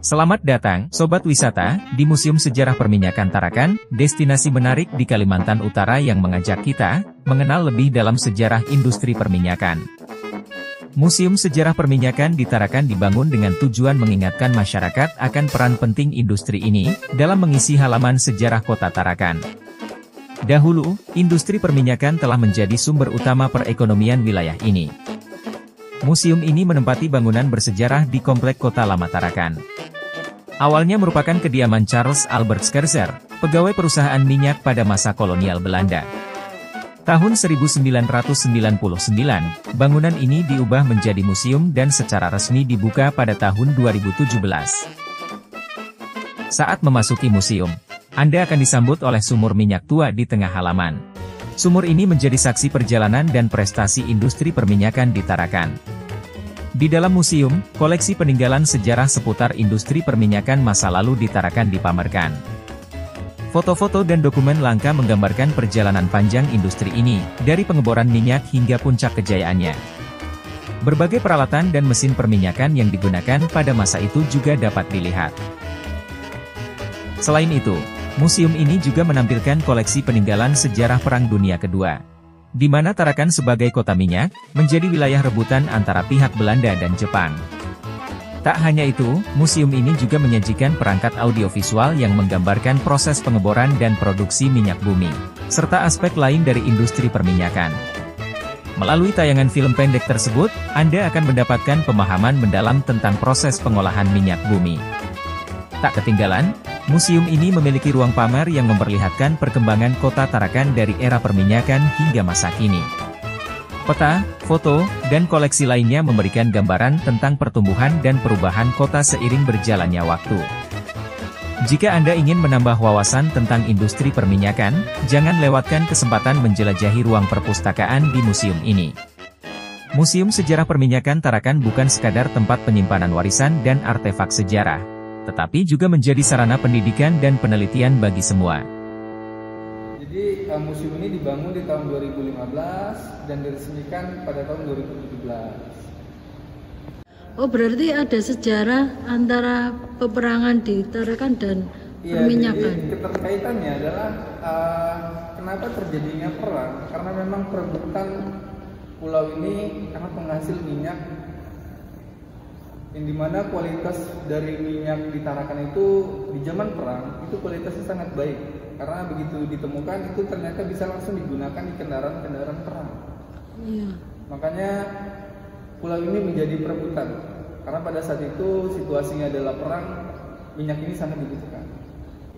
Selamat datang, Sobat Wisata, di Museum Sejarah Perminyakan Tarakan, destinasi menarik di Kalimantan Utara yang mengajak kita mengenal lebih dalam sejarah industri perminyakan. Museum Sejarah Perminyakan di Tarakan dibangun dengan tujuan mengingatkan masyarakat akan peran penting industri ini dalam mengisi halaman sejarah kota Tarakan. Dahulu, industri perminyakan telah menjadi sumber utama perekonomian wilayah ini. Museum ini menempati bangunan bersejarah di Komplek Kota Lama Tarakan. Awalnya merupakan kediaman Charles Albert Scherzer, pegawai perusahaan minyak pada masa kolonial Belanda. Tahun 1999, bangunan ini diubah menjadi museum dan secara resmi dibuka pada tahun 2017. Saat memasuki museum, Anda akan disambut oleh sumur minyak tua di tengah halaman. Sumur ini menjadi saksi perjalanan dan prestasi industri perminyakan di Tarakan. Di dalam museum, koleksi peninggalan sejarah seputar industri perminyakan masa lalu di Tarakan dipamerkan. Foto-foto dan dokumen langka menggambarkan perjalanan panjang industri ini, dari pengeboran minyak hingga puncak kejayaannya. Berbagai peralatan dan mesin perminyakan yang digunakan pada masa itu juga dapat dilihat. Selain itu, museum ini juga menampilkan koleksi peninggalan sejarah Perang Dunia Kedua, di mana Tarakan sebagai kota minyak, menjadi wilayah rebutan antara pihak Belanda dan Jepang. Tak hanya itu, museum ini juga menyajikan perangkat audiovisual yang menggambarkan proses pengeboran dan produksi minyak bumi, serta aspek lain dari industri perminyakan. Melalui tayangan film pendek tersebut, Anda akan mendapatkan pemahaman mendalam tentang proses pengolahan minyak bumi. Tak ketinggalan, museum ini memiliki ruang pamer yang memperlihatkan perkembangan kota Tarakan dari era perminyakan hingga masa kini. Peta, foto, dan koleksi lainnya memberikan gambaran tentang pertumbuhan dan perubahan kota seiring berjalannya waktu. Jika Anda ingin menambah wawasan tentang industri perminyakan, jangan lewatkan kesempatan menjelajahi ruang perpustakaan di museum ini. Museum Sejarah Perminyakan Tarakan bukan sekadar tempat penyimpanan warisan dan artefak sejarah, tetapi juga menjadi sarana pendidikan dan penelitian bagi semua. Jadi museum ini dibangun di tahun 2015 dan diresmikan pada tahun 2017. Oh, berarti ada sejarah antara peperangan di Tarakan dan perminyakan. Jadi keterkaitannya adalah kenapa terjadinya perang, karena memang perebutan pulau ini sangat penghasil minyak, yang dimana kualitas dari minyak di Tarakan itu di zaman perang itu kualitasnya sangat baik, karena begitu ditemukan itu ternyata bisa langsung digunakan di kendaraan-kendaraan perang. Iya. Makanya pulau ini menjadi perebutan, karena pada saat itu situasinya adalah perang, minyak ini sangat dibutuhkan.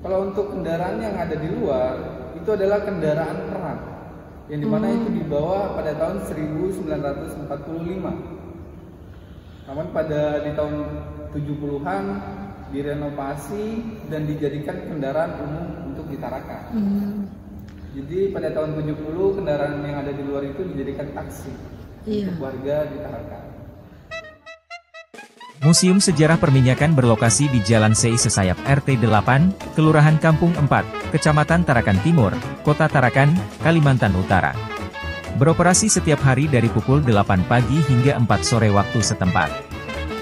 Kalau untuk kendaraan yang ada di luar, itu adalah kendaraan perang, yang dimana itu dibawa pada tahun 1945. Namun di tahun 70-an direnovasi dan dijadikan kendaraan umum untuk di Tarakan. Jadi pada tahun 70 kendaraan yang ada di luar itu dijadikan taksi untuk warga di Tarakan. Museum Sejarah Perminyakan berlokasi di Jalan Sei Sesayap RT 8, Kelurahan Kampung 4, Kecamatan Tarakan Timur, Kota Tarakan, Kalimantan Utara. Beroperasi setiap hari dari pukul 8 pagi hingga 4 sore waktu setempat.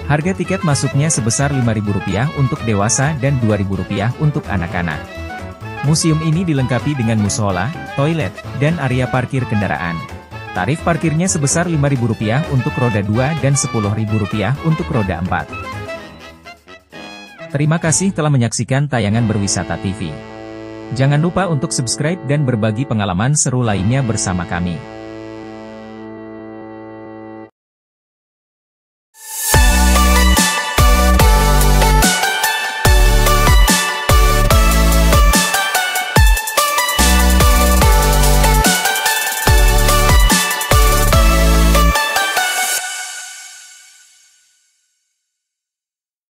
Harga tiket masuknya sebesar Rp5.000 untuk dewasa dan Rp2.000 untuk anak-anak. Museum ini dilengkapi dengan musola, toilet, dan area parkir kendaraan. Tarif parkirnya sebesar Rp5.000 untuk roda 2 dan Rp10.000 untuk roda 4. Terima kasih telah menyaksikan tayangan Berwisata TV. Jangan lupa untuk subscribe dan berbagi pengalaman seru lainnya bersama kami.